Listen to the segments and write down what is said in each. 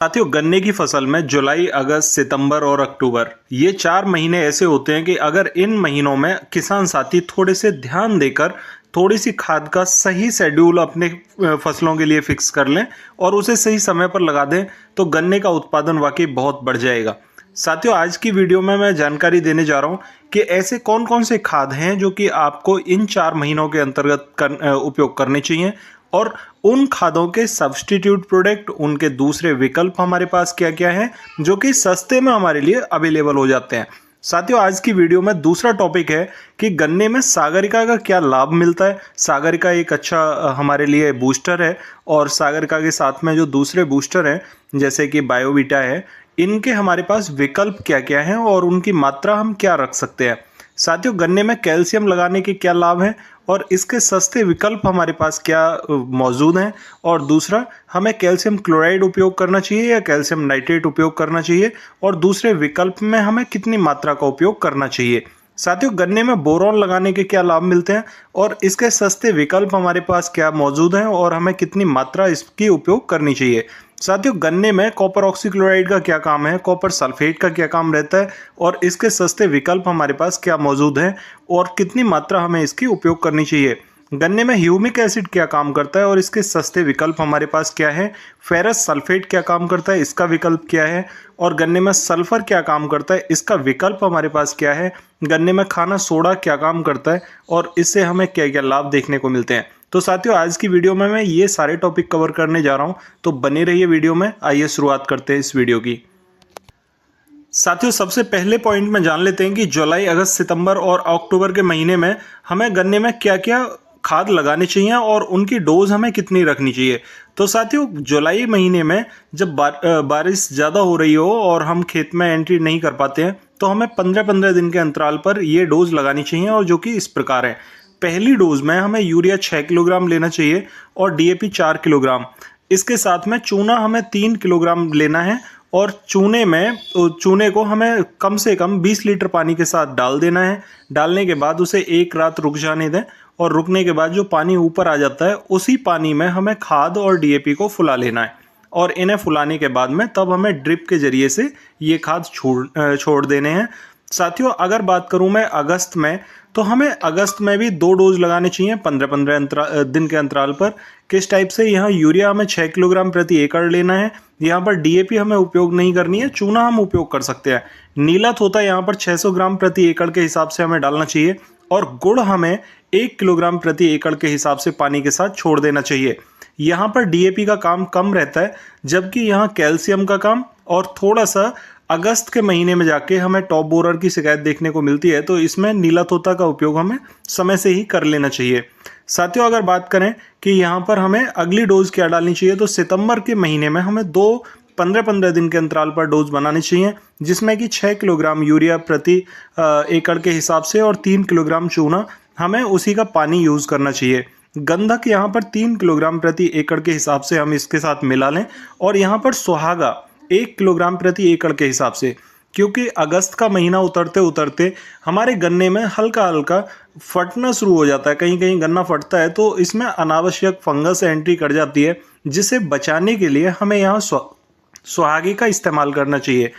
साथियों, गन्ने की फसल में जुलाई, अगस्त, सितंबर और अक्टूबर ये 4 महीने ऐसे होते हैं कि अगर इन महीनों में किसान साथी थोड़े से ध्यान देकर थोड़ी सी खाद का सही शेड्यूल अपने फसलों के लिए फिक्स कर लें और उसे सही समय पर लगा दें तो गन्ने का उत्पादन वाकई बहुत बढ़ जाएगा। साथियों, आज की वीडियो में मैं जानकारी देने जा रहा हूं कि ऐसे कौन कौन से खाद हैं जो कि आपको इन 4 महीनों के अंतर्गत उपयोग करने चाहिए और उन खादों के सब्स्टिट्यूट प्रोडक्ट, उनके दूसरे विकल्प हमारे पास क्या क्या हैं जो कि सस्ते में हमारे लिए अवेलेबल हो जाते हैं। साथियों, आज की वीडियो में दूसरा टॉपिक है कि गन्ने में सागरिका का क्या लाभ मिलता है। सागरिका एक अच्छा हमारे लिए बूस्टर है और सागरिका के साथ में जो दूसरे बूस्टर हैं जैसे कि बायोवीटा है, इनके हमारे पास विकल्प क्या क्या हैं और उनकी मात्रा हम क्या रख सकते हैं। साथियों, गन्ने में कैल्शियम लगाने के क्या लाभ हैं और इसके सस्ते विकल्प हमारे पास क्या मौजूद हैं, और दूसरा, हमें कैल्शियम क्लोराइड उपयोग करना चाहिए या कैल्शियम नाइट्रेट उपयोग करना चाहिए और दूसरे विकल्प में हमें कितनी मात्रा का उपयोग करना चाहिए। साथियों, गन्ने में बोरॉन लगाने के क्या लाभ मिलते हैं और इसके सस्ते विकल्प हमारे पास क्या मौजूद हैं और हमें कितनी मात्रा इसकी उपयोग करनी चाहिए। साथियों, गन्ने में कॉपर ऑक्सीक्लोराइड का क्या काम है, कॉपर सल्फेट का क्या काम रहता है और इसके सस्ते विकल्प हमारे पास क्या मौजूद हैं और कितनी मात्रा हमें इसकी उपयोग करनी चाहिए। गन्ने में ह्यूमिक एसिड क्या काम करता है और इसके सस्ते विकल्प हमारे पास क्या है। फेरस सल्फेट क्या काम करता है, इसका विकल्प क्या है। और गन्ने में सल्फर क्या काम करता है, इसका विकल्प हमारे पास क्या है। गन्ने में खाना सोडा क्या काम करता है और इससे हमें क्या क्या लाभ देखने को मिलते हैं। तो साथियों, आज की वीडियो में मैं ये सारे टॉपिक कवर करने जा रहा हूँ, तो बने रहिए वीडियो में। आइए शुरुआत करते हैं इस वीडियो की। साथियों, सबसे पहले पॉइंट में जान लेते हैं कि जुलाई, अगस्त, सितंबर और अक्टूबर के महीने में हमें गन्ने में क्या क्या खाद लगाने चाहिए और उनकी डोज हमें कितनी रखनी चाहिए। तो साथियों, जुलाई महीने में जब बारिश ज़्यादा हो रही हो और हम खेत में एंट्री नहीं कर पाते हैं तो हमें 15-15 दिन के अंतराल पर ये डोज लगानी चाहिए, और जो कि इस प्रकार है। पहली डोज में हमें यूरिया 6 किलोग्राम लेना चाहिए और डीएपी 4 किलोग्राम। इसके साथ में चूना हमें 3 किलोग्राम लेना है और चूने को हमें कम से कम 20 लीटर पानी के साथ डाल देना है। डालने के बाद उसे एक रात रुक जाने दें और रुकने के बाद जो पानी ऊपर आ जाता है उसी पानी में हमें खाद और डीएपी को फुला लेना है और इन्हें फुलाने के बाद में तब हमें ड्रिप के जरिए से ये खाद छोड़ देने हैं। साथियों, अगर बात करूं मैं अगस्त में, तो हमें अगस्त में भी 2 डोज लगाने चाहिए 15-15 दिन के अंतराल पर। किस टाइप से, यहाँ यूरिया हमें 6 किलोग्राम प्रति एकड़ लेना है। यहाँ पर डीएपी हमें उपयोग नहीं करनी है, चूना हम उपयोग कर सकते हैं। नीला तोता यहाँ पर 600 ग्राम प्रति एकड़ के हिसाब से हमें डालना चाहिए और गुड़ हमें 1 किलोग्राम प्रति एकड़ के हिसाब से पानी के साथ छोड़ देना चाहिए। यहाँ पर डीएपी का काम कम रहता है, जबकि यहाँ कैल्शियम का काम और थोड़ा सा अगस्त के महीने में जाके हमें टॉप बोरर की शिकायत देखने को मिलती है, तो इसमें नीला तोता का उपयोग हमें समय से ही कर लेना चाहिए। साथियों, अगर बात करें कि यहाँ पर हमें अगली डोज क्या डालनी चाहिए, तो सितंबर के महीने में हमें 2 15-15 दिन के अंतराल पर डोज बनानी चाहिए, जिसमें कि 6 किलोग्राम यूरिया प्रति एकड़ के हिसाब से और 3 किलोग्राम चूना, हमें उसी का पानी यूज़ करना चाहिए। गंधक यहाँ पर 3 किलोग्राम प्रति एकड़ के हिसाब से हम इसके साथ मिला लें और यहाँ पर सुहागा 1 किलोग्राम प्रति एकड़ के हिसाब से, क्योंकि अगस्त का महीना उतरते उतरते हमारे गन्ने में हल्का हल्का फटना शुरू हो जाता है, कहीं कहीं गन्ना फटता है, तो इसमें अनावश्यक फंगस एंट्री कर जाती है, जिसे बचाने के लिए हमें यहाँ सुहागे का इस्तेमाल करना चाहिए।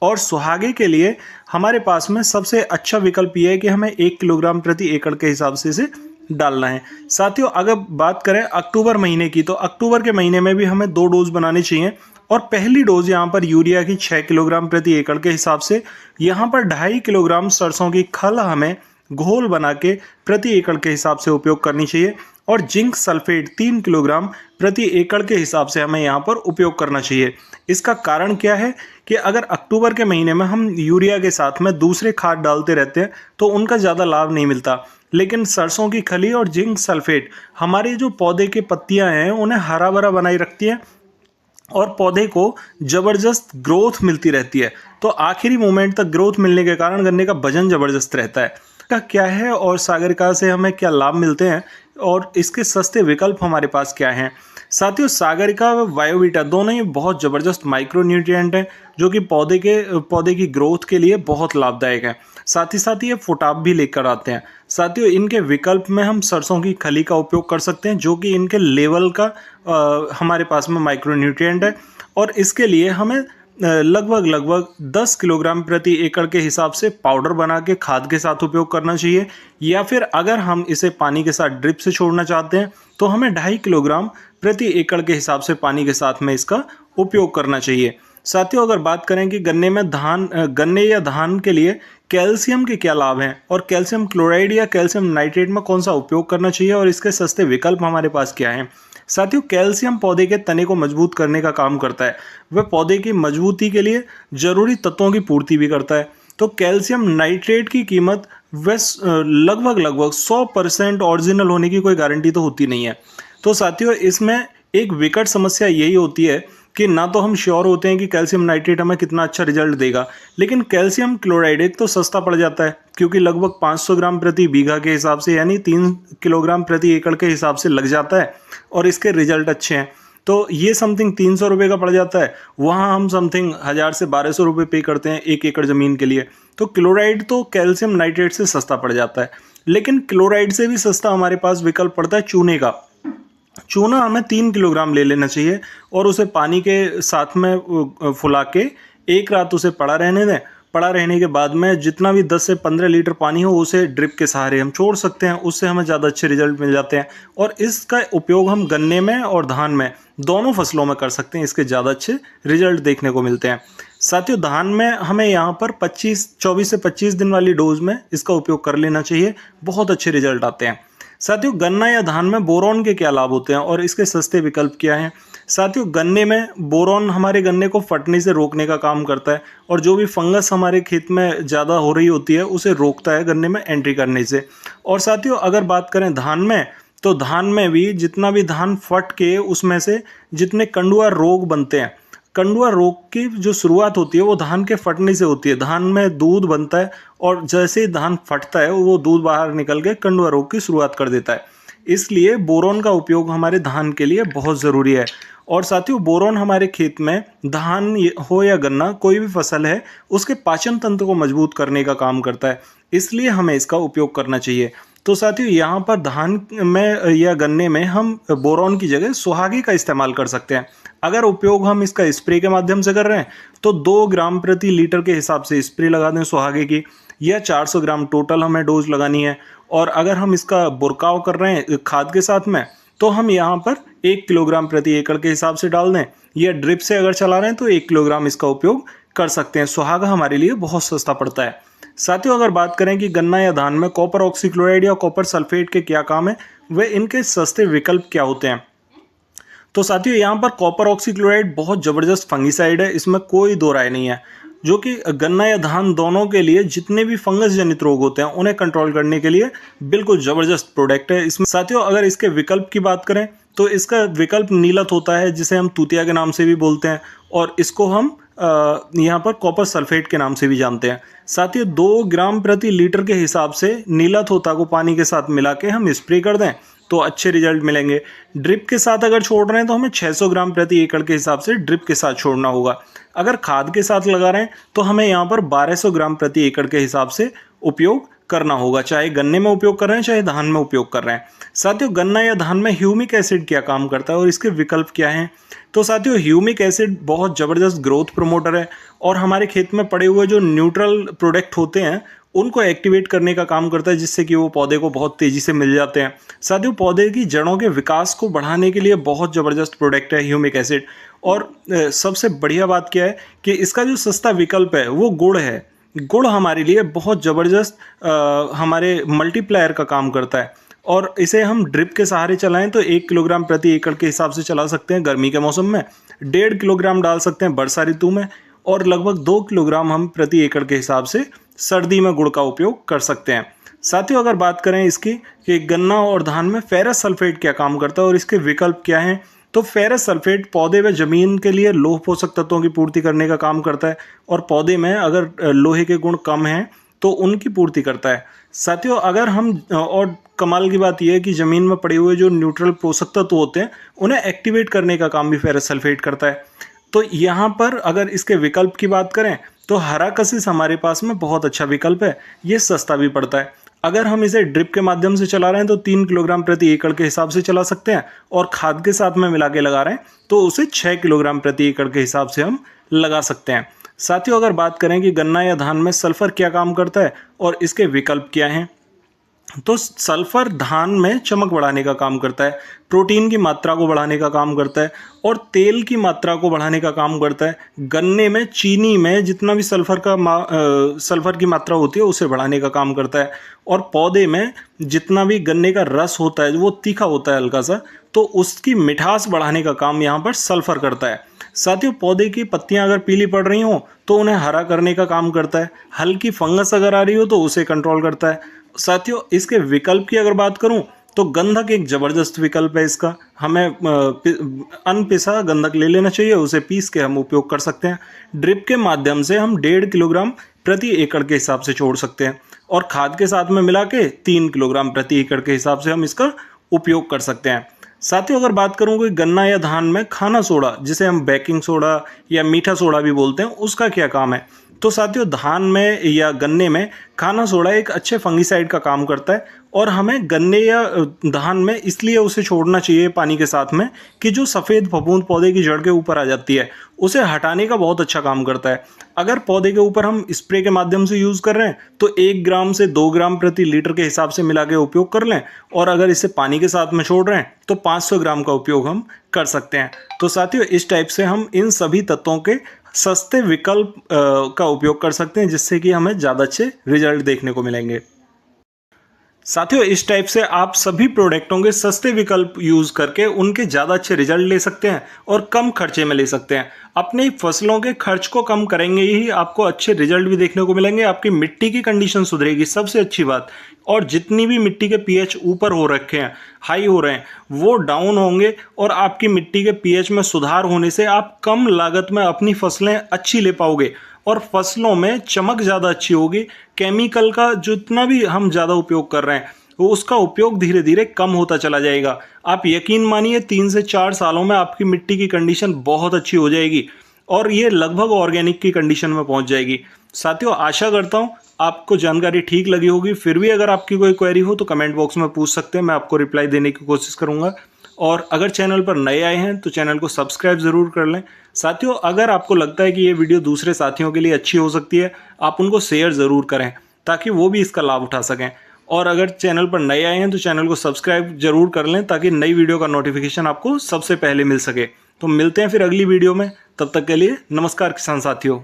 और सुहागे के लिए हमारे पास में सबसे अच्छा विकल्प ये है कि हमें 1 किलोग्राम प्रति एकड़ के हिसाब से इसे डालना है। साथियों, अगर बात करें अक्टूबर महीने की, तो अक्टूबर के महीने में भी हमें 2 डोज बनानी चाहिए और पहली डोज यहाँ पर यूरिया की 6 किलोग्राम प्रति एकड़ के हिसाब से। यहाँ पर 2.5 किलोग्राम सरसों की खल हमें घोल बना के प्रति एकड़ के हिसाब से उपयोग करनी चाहिए और जिंक सल्फेट 3 किलोग्राम प्रति एकड़ के हिसाब से हमें यहाँ पर उपयोग करना चाहिए। इसका कारण क्या है कि अगर अक्टूबर के महीने में हम यूरिया के साथ में दूसरे खाद डालते रहते हैं तो उनका ज़्यादा लाभ नहीं मिलता, लेकिन सरसों की खली और जिंक सल्फेट हमारे जो पौधे की पत्तियां हैं उन्हें हरा भरा बनाए रखती है और पौधे को ज़बरदस्त ग्रोथ मिलती रहती है। तो आखिरी मोमेंट तक ग्रोथ मिलने के कारण गन्ने का वजन ज़बरदस्त रहता है। का क्या है और सागरिका से हमें क्या लाभ मिलते हैं और इसके सस्ते विकल्प हमारे पास क्या हैं। साथियों, सागरिका व बायोवीटा दोनों ही बहुत ज़बरदस्त माइक्रो न्यूट्रिएंट हैं जो कि पौधे की ग्रोथ के लिए बहुत लाभदायक है। साथ ही ये फुटाव भी लेकर आते हैं। साथियों इनके विकल्प में हम सरसों की खली का उपयोग कर सकते हैं, जो कि इनके लेवल का हमारे पास में माइक्रोन्यूट्रिएंट है, और इसके लिए हमें लगभग 10 किलोग्राम प्रति एकड़ के हिसाब से पाउडर बना के खाद के साथ उपयोग करना चाहिए। या फिर अगर हम इसे पानी के साथ ड्रिप से छोड़ना चाहते हैं तो हमें 2.5 किलोग्राम प्रति एकड़ के हिसाब से पानी के साथ में इसका उपयोग करना चाहिए। साथियों अगर बात करें कि गन्ने या धान के लिए कैल्शियम के क्या लाभ हैं और कैल्शियम क्लोराइड या कैल्शियम नाइट्रेट में कौन सा उपयोग करना चाहिए और इसके सस्ते विकल्प हमारे पास क्या हैं। साथियों कैल्शियम पौधे के तने को मजबूत करने का काम करता है, वह पौधे की मजबूती के लिए जरूरी तत्वों की पूर्ति भी करता है। तो कैल्शियम नाइट्रेट की कीमत लगभग 100% ओरिजिनल होने की कोई गारंटी तो होती नहीं है। तो साथियों इसमें एक विकट समस्या यही होती है कि ना तो हम श्योर होते हैं कि कैल्शियम नाइट्रेट हमें कितना अच्छा रिजल्ट देगा, लेकिन कैल्शियम क्लोराइड एक तो सस्ता पड़ जाता है क्योंकि लगभग 500 ग्राम प्रति बीघा के हिसाब से यानी 3 किलोग्राम प्रति एकड़ के हिसाब से लग जाता है और इसके रिजल्ट अच्छे हैं। तो ये समथिंग 300 रुपये का पड़ जाता है, वहाँ हम समथिंग 1000 से 1200 रुपये पे करते हैं 1 एकड़ ज़मीन के लिए। तो क्लोराइड तो कैल्शियम नाइट्रेट से सस्ता पड़ जाता है, लेकिन क्लोराइड से भी सस्ता हमारे पास विकल्प पड़ता है चूने का। चूना हमें 3 किलोग्राम ले लेना चाहिए और उसे पानी के साथ में फुला के एक रात उसे पड़ा रहने दें। पड़ा रहने के बाद में जितना भी 10 से 15 लीटर पानी हो उसे ड्रिप के सहारे हम छोड़ सकते हैं, उससे हमें ज़्यादा अच्छे रिजल्ट मिल जाते हैं। और इसका उपयोग हम गन्ने में और धान में दोनों फसलों में कर सकते हैं, इसके ज़्यादा अच्छे रिजल्ट देखने को मिलते हैं। साथियों धान में हमें यहाँ पर 24 से 25 दिन वाली डोज में इसका उपयोग कर लेना चाहिए, बहुत अच्छे रिजल्ट आते हैं। साथियों गन्ना या धान में बोरॉन के क्या लाभ होते हैं और इसके सस्ते विकल्प क्या हैं। साथियों गन्ने में बोरॉन हमारे गन्ने को फटने से रोकने का काम करता है और जो भी फंगस हमारे खेत में ज़्यादा हो रही होती है उसे रोकता है गन्ने में एंट्री करने से। और साथियों अगर बात करें धान में, तो धान में भी जितना भी धान फट के उसमें से जितने कंडुआ रोग बनते हैं, कंडुआ रोग की जो शुरुआत होती है वो धान के फटने से होती है। धान में दूध बनता है और जैसे ही धान फटता है वो दूध बाहर निकल के कंडुआ रोग की शुरुआत कर देता है। इसलिए बोरॉन का उपयोग हमारे धान के लिए बहुत ज़रूरी है। और साथियों बोरॉन हमारे खेत में धान हो या गन्ना कोई भी फसल है उसके पाचन तंत्र को मजबूत करने का काम करता है, इसलिए हमें इसका उपयोग करना चाहिए। तो साथियों यहाँ पर धान में या गन्ने में हम बोरॉन की जगह सुहागे का इस्तेमाल कर सकते हैं। अगर उपयोग हम इसका स्प्रे के माध्यम से कर रहे हैं तो 2 ग्राम प्रति लीटर के हिसाब से स्प्रे लगा दें सुहागे की, या 400 ग्राम टोटल हमें डोज लगानी है। और अगर हम इसका बुरकाव कर रहे हैं खाद के साथ में तो हम यहाँ पर 1 किलोग्राम प्रति एकड़ के हिसाब से डाल दें, या ड्रिप से अगर चला रहे हैं तो 1 किलोग्राम इसका उपयोग कर सकते हैं। सुहागा हमारे लिए बहुत सस्ता पड़ता है। साथियों अगर बात करें कि गन्ना या धान में कॉपर ऑक्सीक्लोराइड या कॉपर सल्फेट के क्या काम है, वे इनके सस्ते विकल्प क्या होते हैं। तो साथियों यहाँ पर कॉपर ऑक्सीक्लोराइड बहुत ज़बरदस्त फंगिसाइड है, इसमें कोई दो राय नहीं है, जो कि गन्ना या धान दोनों के लिए जितने भी फंगस जनित रोग होते हैं उन्हें कंट्रोल करने के लिए बिल्कुल ज़बरदस्त प्रोडक्ट है। इसमें साथियों अगर इसके विकल्प की बात करें तो इसका विकल्प नीलत होता है, जिसे हम तूतिया के नाम से भी बोलते हैं, और इसको हम यहाँ पर कॉपर सल्फेट के नाम से भी जानते हैं। साथियों 2 ग्राम प्रति लीटर के हिसाब से नीलत होता को पानी के साथ मिला के हम स्प्रे कर दें तो अच्छे रिजल्ट मिलेंगे। ड्रिप के साथ अगर छोड़ रहे हैं तो हमें 600 ग्राम प्रति एकड़ के हिसाब से ड्रिप के साथ छोड़ना होगा। अगर खाद के साथ लगा रहे हैं तो हमें यहाँ पर 1200 ग्राम प्रति एकड़ के हिसाब से उपयोग करना होगा, चाहे गन्ने में उपयोग कर रहे हैं चाहे धान में उपयोग कर रहे हैं। साथियों गन्ना या धान में ह्यूमिक एसिड क्या काम करता है और इसके विकल्प क्या हैं। तो साथियों ह्यूमिक एसिड बहुत ज़बरदस्त ग्रोथ प्रमोटर है और हमारे खेत में पड़े हुए जो न्यूट्रल प्रोडक्ट होते हैं उनको एक्टिवेट करने का काम करता है, जिससे कि वो पौधे को बहुत तेज़ी से मिल जाते हैं। साथियों पौधे की जड़ों के विकास को बढ़ाने के लिए बहुत ज़बरदस्त प्रोडक्ट है ह्यूमिक एसिड। और सबसे बढ़िया बात क्या है कि इसका जो सस्ता विकल्प है वो गुड़ है। गुड़ हमारे लिए बहुत ज़बरदस्त हमारे मल्टीप्लायर का काम करता है और इसे हम ड्रिप के सहारे चलाएं तो 1 किलोग्राम प्रति एकड़ के हिसाब से चला सकते हैं गर्मी के मौसम में, 1.5 किलोग्राम डाल सकते हैं वर्षा ऋतु में, और लगभग 2 किलोग्राम हम प्रति एकड़ के हिसाब से सर्दी में गुड़ का उपयोग कर सकते हैं। साथियों अगर बात करें इसकी कि गन्ना और धान में फेरस सल्फेट क्या काम करता है और इसके विकल्प क्या हैं, तो फेरस सल्फेट पौधे व जमीन के लिए लोह पोषक तत्वों की पूर्ति करने का काम करता है और पौधे में अगर लोहे के गुण कम हैं तो उनकी पूर्ति करता है। साथियों अगर हम और कमाल की बात यह है कि ज़मीन में पड़े हुए जो न्यूट्रल पोषक तत्व होते हैं उन्हें एक्टिवेट करने का काम भी फेरस सल्फेट करता है। तो यहाँ पर अगर इसके विकल्प की बात करें तो हरा कशिश हमारे पास में बहुत अच्छा विकल्प है, ये सस्ता भी पड़ता है। अगर हम इसे ड्रिप के माध्यम से चला रहे हैं तो 3 किलोग्राम प्रति एकड़ के हिसाब से चला सकते हैं, और खाद के साथ में मिला के लगा रहे हैं तो उसे 6 किलोग्राम प्रति एकड़ के हिसाब से हम लगा सकते हैं। साथियों, अगर बात करें कि गन्ना या धान में सल्फर क्या काम करता है और इसके विकल्प क्या हैं, तो सल्फर धान में चमक बढ़ाने का काम करता है, प्रोटीन की मात्रा को बढ़ाने का काम करता है और तेल की मात्रा को बढ़ाने का काम करता है। गन्ने में, चीनी में जितना भी सल्फर की मात्रा होती है उसे बढ़ाने का काम करता है, और पौधे में जितना भी गन्ने का रस होता है वो तीखा होता है हल्का सा, तो उसकी मिठास बढ़ाने का काम यहाँ पर सल्फर करता है। साथियों, पौधे की पत्तियां अगर पीली पड़ रही हो तो उन्हें हरा करने का काम करता है, हल्की फंगस अगर आ रही हो तो उसे कंट्रोल करता है। साथियों, इसके विकल्प की अगर बात करूं तो गंधक एक जबरदस्त विकल्प है इसका। हमें अनपिसा गंधक ले लेना चाहिए, उसे पीस के हम उपयोग कर सकते हैं। ड्रिप के माध्यम से हम 1.5 किलोग्राम प्रति एकड़ के हिसाब से छोड़ सकते हैं, और खाद के साथ में मिला के 3 किलोग्राम प्रति एकड़ के हिसाब से हम इसका उपयोग कर सकते हैं। साथियों, अगर बात करूं कि गन्ना या धान में खाना सोडा, जिसे हम बेकिंग सोडा या मीठा सोडा भी बोलते हैं, उसका क्या काम है, तो साथियों धान में या गन्ने में खाना सोडा एक अच्छे फंगीसाइड का काम करता है, और हमें गन्ने या धान में इसलिए उसे छोड़ना चाहिए पानी के साथ में कि जो सफ़ेद फफूंद पौधे की जड़ के ऊपर आ जाती है उसे हटाने का बहुत अच्छा काम करता है। अगर पौधे के ऊपर हम स्प्रे के माध्यम से यूज़ कर रहे हैं तो 1 ग्राम से 2 ग्राम प्रति लीटर के हिसाब से मिला के उपयोग कर लें, और अगर इसे पानी के साथ में छोड़ रहे हैं तो 500 ग्राम का उपयोग हम कर सकते हैं। तो साथियों, इस टाइप से हम इन सभी तत्वों के सस्ते विकल्प का उपयोग कर सकते हैं, जिससे कि हमें ज़्यादा अच्छे रिजल्ट देखने को मिलेंगे। साथियों, इस टाइप से आप सभी प्रोडक्टों के सस्ते विकल्प यूज़ करके उनके ज़्यादा अच्छे रिजल्ट ले सकते हैं और कम खर्चे में ले सकते हैं। अपनी फसलों के खर्च को कम करेंगे ही आपको अच्छे रिजल्ट भी देखने को मिलेंगे, आपकी मिट्टी की कंडीशन सुधरेगी, सबसे अच्छी बात। और जितनी भी मिट्टी के पीएच ऊपर हो रखे हैं, हाई हो रहे हैं, वो डाउन होंगे, और आपकी मिट्टी के पीएच में सुधार होने से आप कम लागत में अपनी फसलें अच्छी ले पाओगे और फसलों में चमक ज़्यादा अच्छी होगी। केमिकल का जितना भी हम ज़्यादा उपयोग कर रहे हैं वो उसका उपयोग धीरे धीरे कम होता चला जाएगा। आप यकीन मानिए 3 से 4 सालों में आपकी मिट्टी की कंडीशन बहुत अच्छी हो जाएगी और ये लगभग ऑर्गेनिक की कंडीशन में पहुंच जाएगी। साथियों, आशा करता हूं आपको जानकारी ठीक लगी होगी। फिर भी अगर आपकी कोई क्वेरी हो तो कमेंट बॉक्स में पूछ सकते हैं, मैं आपको रिप्लाई देने की कोशिश करूंगा। और अगर चैनल पर नए आए हैं तो चैनल को सब्सक्राइब ज़रूर कर लें। साथियों, अगर आपको लगता है कि ये वीडियो दूसरे साथियों के लिए अच्छी हो सकती है, आप उनको शेयर ज़रूर करें ताकि वो भी इसका लाभ उठा सकें। और अगर चैनल पर नए आए हैं तो चैनल को सब्सक्राइब जरूर कर लें ताकि नई वीडियो का नोटिफिकेशन आपको सबसे पहले मिल सके। तो मिलते हैं फिर अगली वीडियो में, तब तक के लिए नमस्कार किसान साथियों।